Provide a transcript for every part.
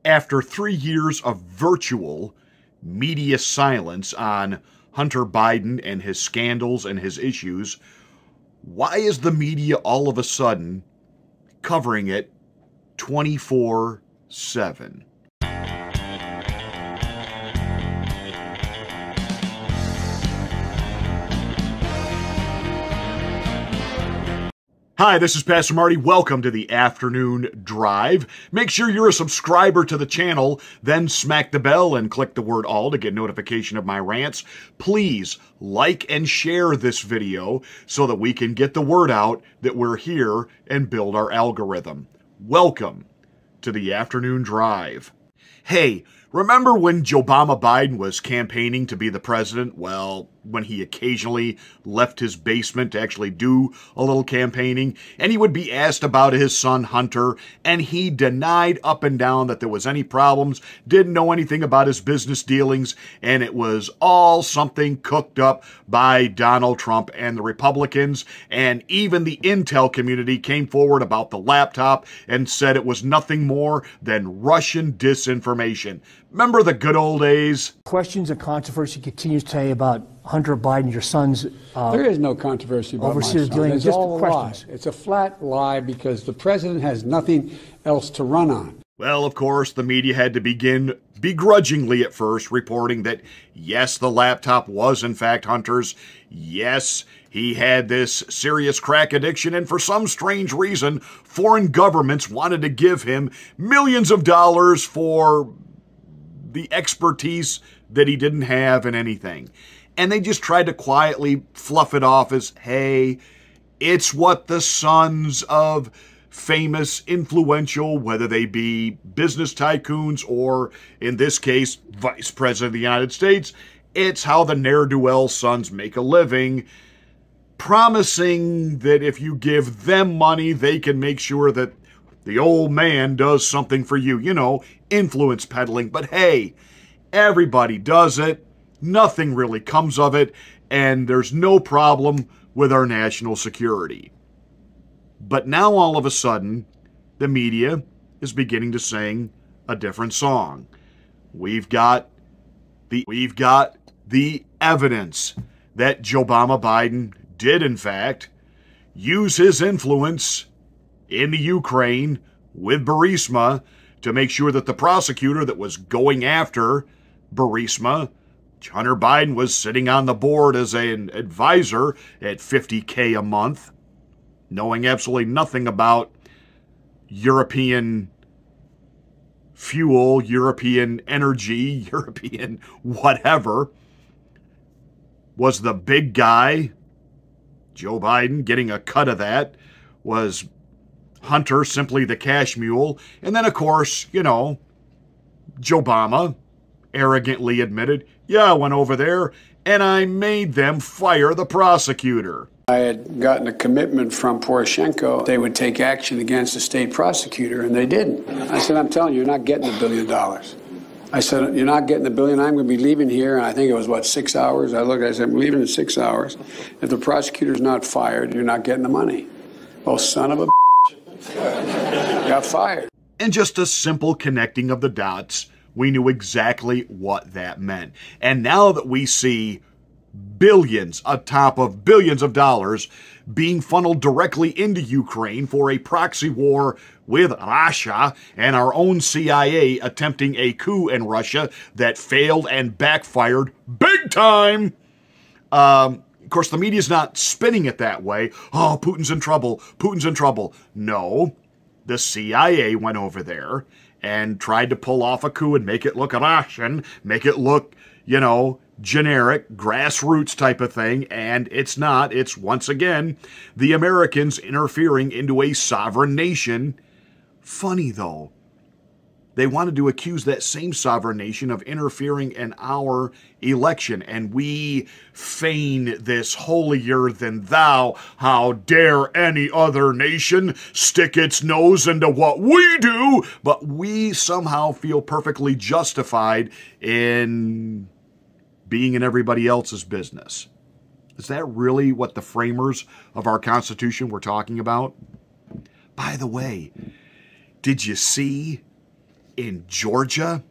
After 3 years of virtual media silence on Hunter Biden and his scandals and his issues, why is the media all of a sudden covering it 24/7? Hi, this is Pastor Marty. Welcome to the Afternoon Drive. Make sure you're a subscriber to the channel, then smack the bell and click the word all to get notification of my rants. Please like and share this video so that we can get the word out that we're here and build our algorithm. Welcome to the Afternoon Drive. Hey, remember when Obama Biden was campaigning to be the president? Well, when he occasionally left his basement to actually do a little campaigning, and he would be asked about his son Hunter, and he denied up and down that there was any problems, didn't know anything about his business dealings, and it was all something cooked up by Donald Trump and the Republicans, and even the intel community came forward about the laptop and said it was nothing more than Russian disinformation. Remember the good old days? Questions and controversy continues today about Hunter Biden, your son's there is no controversy about my son. Dealings. It's all a lie. It's a flat lie because the president has nothing else to run on. Well, of course, the media had to begin begrudgingly at first reporting that, yes, the laptop was in fact Hunter's. Yes, he had this serious crack addiction, and for some strange reason, foreign governments wanted to give him millions of dollars for the expertise that he didn't have in anything. And they just tried to quietly fluff it off as, hey, it's what the sons of famous, influential, whether they be business tycoons or, in this case, Vice President of the United States, it's how the ne'er-do-well sons make a living, promising that if you give them money, they can make sure that the old man does something for you. You know, influence peddling. But hey, everybody does it. Nothing really comes of it, and there's no problem with our national security. But now all of a sudden, the media is beginning to sing a different song. We've got the evidence that Obama Biden did, in fact, use his influence in the Ukraine with Burisma to make sure that the prosecutor that was going after Burisma, Hunter Biden, was sitting on the board as an advisor at $50K a month, knowing absolutely nothing about European fuel, European energy, European whatever, was the big guy. Joe Biden getting a cut of that. Was Hunter simply the cash mule? And then, of course, you know, Joe Obama arrogantly admitted, yeah, I went over there and I made them fire the prosecutor. I had gotten a commitment from Poroshenko. They would take action against the state prosecutor, and they didn't. I said, I'm telling you, you're not getting $1 billion. I said, you're not getting $1 billion. I'm going to be leaving here. And I think it was, 6 hours? I looked, I said, I'm leaving in 6 hours. If the prosecutor's not fired, you're not getting the money. Oh, son of a got fired. And just a simple connecting of the dots, we knew exactly what that meant. And now that we see billions atop of billions of dollars being funneled directly into Ukraine for a proxy war with Russia, and our own CIA attempting a coup in Russia that failed and backfired big time. Of course, the media's not spinning it that way. Oh, Putin's in trouble. Putin's in trouble. No, the CIA went over there and tried to pull off a coup and make it look Russian, make it look, you know, generic, grassroots type of thing, and it's not. It's, once again, the Americans interfering into a sovereign nation. Funny, though, they wanted to accuse that same sovereign nation of interfering in our election, and we feign this holier than thou. How dare any other nation stick its nose into what we do, but we somehow feel perfectly justified in being in everybody else's business. Is that really what the framers of our Constitution were talking about? By the way, did you see in Georgia,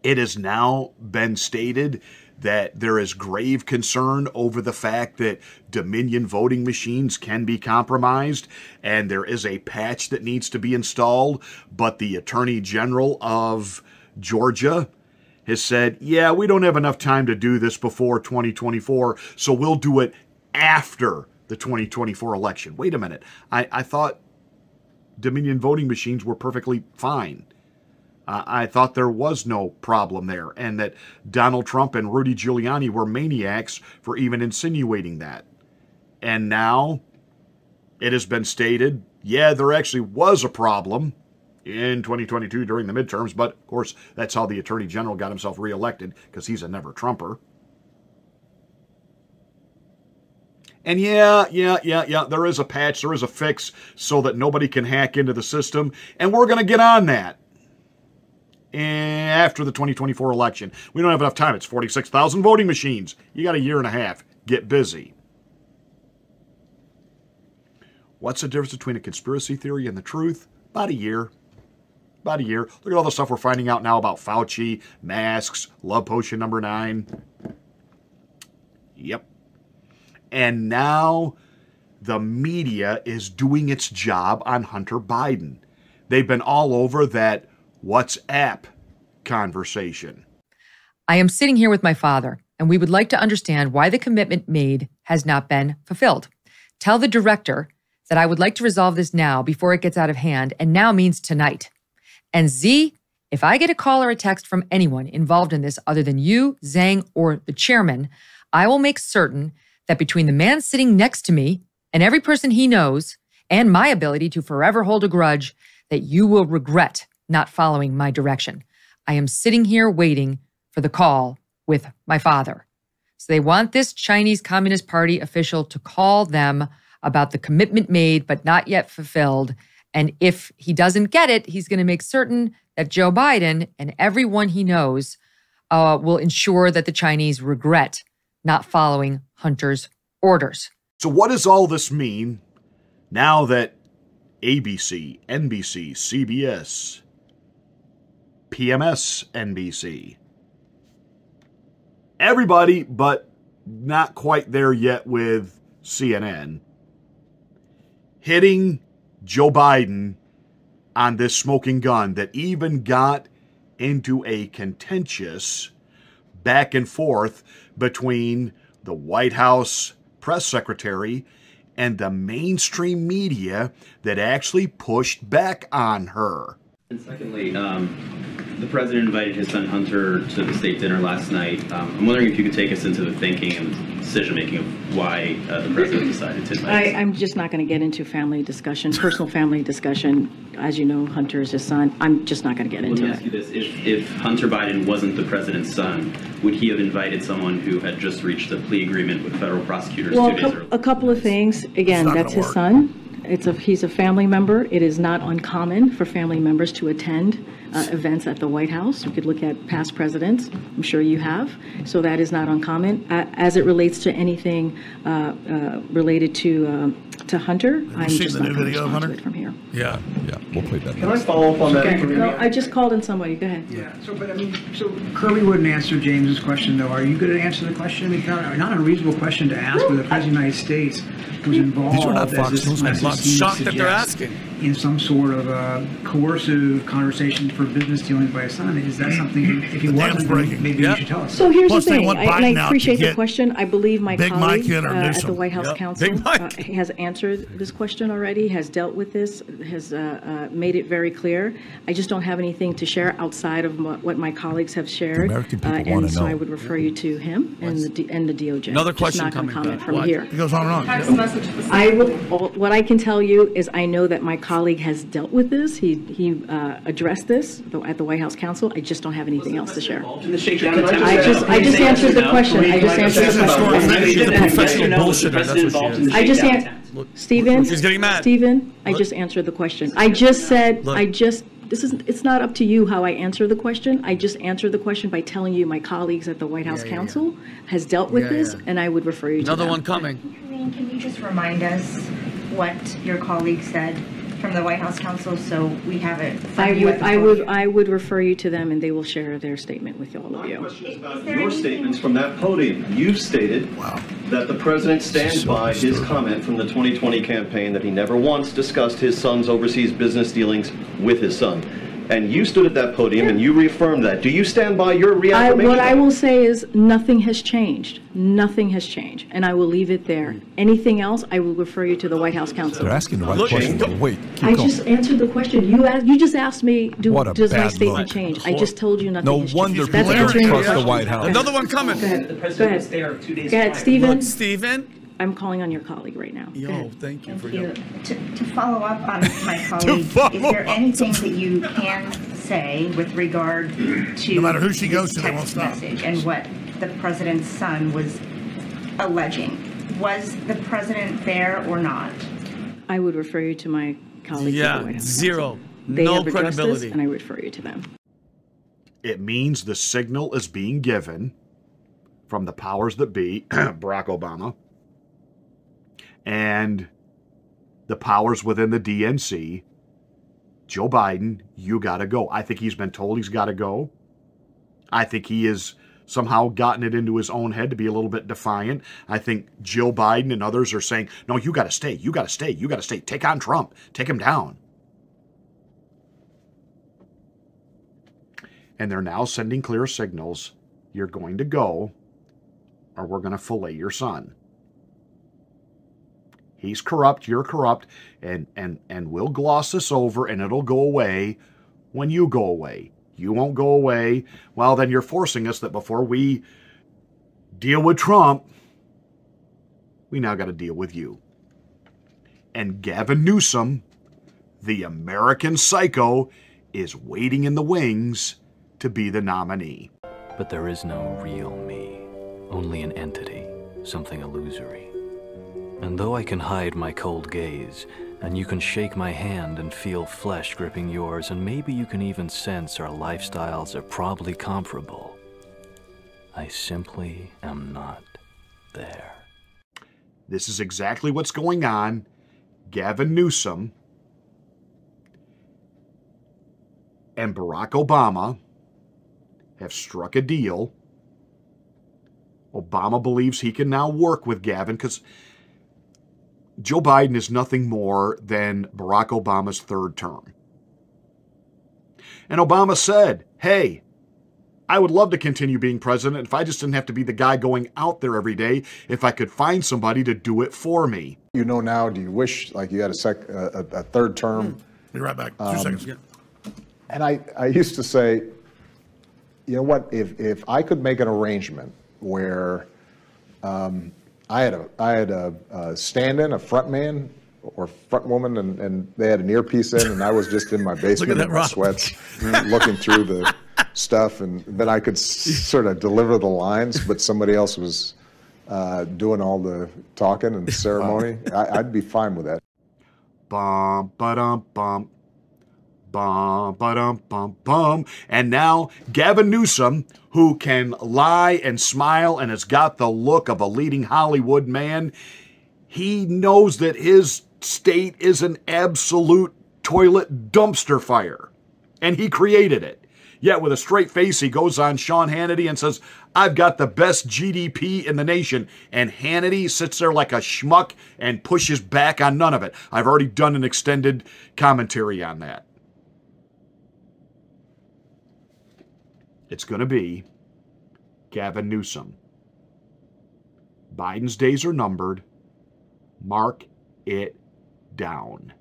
it has now been stated that there is grave concern over the fact that Dominion voting machines can be compromised, and there is a patch that needs to be installed. But the Attorney General of Georgia has said, yeah, we don't have enough time to do this before 2024, so we'll do it after the 2024 election. Wait a minute. I thought Dominion voting machines were perfectly fine. I thought there was no problem there, and that Donald Trump and Rudy Giuliani were maniacs for even insinuating that. And now it has been stated, yeah, there actually was a problem in 2022 during the midterms, but of course that's how the Attorney General got himself reelected, because he's a never-Trumper. And yeah, there is a patch, there is a fix so that nobody can hack into the system, and we're going to get on that after the 2024 election. We don't have enough time. It's 46,000 voting machines. You got a year and a half. Get busy. What's the difference between a conspiracy theory and the truth? About a year. About a year. Look at all the stuff we're finding out now about Fauci, masks, love potion number 9. Yep. And now the media is doing its job on Hunter Biden. They've been all over that WhatsApp conversation. I am sitting here with my father, and we would like to understand why the commitment made has not been fulfilled. Tell the director that I would like to resolve this now before it gets out of hand, and now means tonight. And Z, if I get a call or a text from anyone involved in this other than you, Zhang, or the chairman, I will make certain that between the man sitting next to me and every person he knows, and my ability to forever hold a grudge, that you will regret not following my direction. I am sitting here waiting for the call with my father. So they want this Chinese Communist Party official to call them about the commitment made but not yet fulfilled. And if he doesn't get it, he's going to make certain that Joe Biden and everyone he knows will ensure that the Chinese regret not following Hunter's orders. So what does all this mean now that ABC, NBC, CBS, PMS, NBC, everybody but not quite there yet with CNN, hitting Joe Biden on this smoking gun that even got into a contentious back and forth between the White House press secretary and the mainstream media that actually pushed back on her. And secondly, the president invited his son Hunter to the state dinner last night. I'm wondering if you could take us into the thinking and decision-making of why the president decided to invite I'm just not going to get into family discussion, personal family discussion. As you know, Hunter is his son. I'm just not going to get into it. Let me ask you this. If Hunter Biden wasn't the president's son, would he have invited someone who had just reached a plea agreement with federal prosecutors 2 days earlier? A couple of things. Again, that's his son. He's a family member. It is not uncommon for family members to attend events at the White House. You could look at past presidents. I'm sure you have. So that is not uncommon. As it relates to anything related to Hunter, I'm just not going to respond to it from here. Yeah, we'll play that. Can I follow up on that? No, I just called in somebody. Go ahead. Yeah. So Curley wouldn't answer James's question, though. Are you going to answer the question? I mean, not an unreasonable question to ask, but the President of the United States was involved. These are not Fox News. I'm shocked that they're asking. In some sort of a coercive conversation for business dealings by his son. Is that something, if he wasn't, maybe you should tell us? So here's the thing, and I appreciate the question. I believe my colleague at the White House Council has answered this question already, has dealt with this, has made it very clear. I just don't have anything to share outside of what my colleagues have shared. And so I would refer you to him and the DOJ. Another question coming comment from here. It goes on and on. What I can tell you is I know that my colleague has dealt with this. He addressed this at the White House Council. I just don't have anything else to share. I just answered the question. I just answered the question. I just answered. Stephen. She's getting mad. Stephen, I just answered the question. I just said. It's not up to you how I answer the question. I just answered the question by telling you my colleagues at the White House Council has dealt with this, and I would refer you to another them. one coming. Can you just remind us what your colleague said from the White House counsel, so we have it. I would refer you to them, and they will share their statement with all of you. My question is about your statements from that podium. You've stated that the president stands by his comment from the 2020 campaign that he never once discussed his son's overseas business dealings with his son. And you stood at that podium and you reaffirmed that. Do you stand by your reaffirmation? What I will say is nothing has changed. Nothing has changed. And I will leave it there. Anything else, I will refer you to the White House counsel. They're asking the right question. Wait, I just answered the question. You just asked me, does my statement change? I just told you nothing has changed. No wonder That's people answering trust your the question. White House. Another one coming. Go ahead. The president was there 2 days Go ahead, prior. Stephen. Look, Stephen. I'm calling on your colleague right now. Go Yo, ahead. thank you for Thank your... you. To follow up on my colleague, is there anything that you can say with regard to No matter who she goes this to, they won't text stop. message and what the president's son was alleging? Was the president there or not? I would refer you to my colleague. at the Yeah, White House zero. counsel. They No have addressed this, credibility. and I refer you to them. It means the signal is being given from the powers that be, Barack Obama, and the powers within the DNC. Joe Biden, you got to go. I think he's been told he's got to go. I think he has somehow gotten it into his own head to be a little bit defiant. I think Joe Biden and others are saying, no, you got to stay. You got to stay. You got to stay. Take on Trump. Take him down. And they're now sending clear signals. You're going to go, or we're going to fillet your son. He's corrupt, you're corrupt, and we'll gloss this over, and it'll go away when you go away. You won't go away. Well, then you're forcing us that before we deal with Trump, we now got to deal with you. And Gavin Newsom, the American psycho, is waiting in the wings to be the nominee. But there is no real me, only an entity, something illusory. And though I can hide my cold gaze, and you can shake my hand and feel flesh gripping yours, and maybe you can even sense our lifestyles are probably comparable, I simply am not there. This is exactly what's going on. Gavin Newsom and Barack Obama have struck a deal. Obama believes he can now work with Gavin because Joe Biden is nothing more than Barack Obama's third term. And Obama said, hey, I would love to continue being president if I just didn't have to be the guy going out there every day, if I could find somebody to do it for me. You know now, do you wish like you had a third term? Be right back. 2 seconds. Yeah. And I used to say, you know what, if I could make an arrangement where I had a stand-in, a front man or front woman, and they had an earpiece in, and I was just in my basement in my sweats looking through the stuff, and then I could sort of deliver the lines, but somebody else was doing all the talking and ceremony. I'd be fine with that. Bum, ba-dum, bum. Bum, ba-dum, bum, bum. And now Gavin Newsom, who can lie and smile and has got the look of a leading Hollywood man, he knows that his state is an absolute toilet dumpster fire. And he created it. Yet with a straight face, he goes on Sean Hannity and says, I've got the best GDP in the nation. And Hannity sits there like a schmuck and pushes back on none of it. I've already done an extended commentary on that. It's going to be Gavin Newsom. Biden's days are numbered. Mark it down.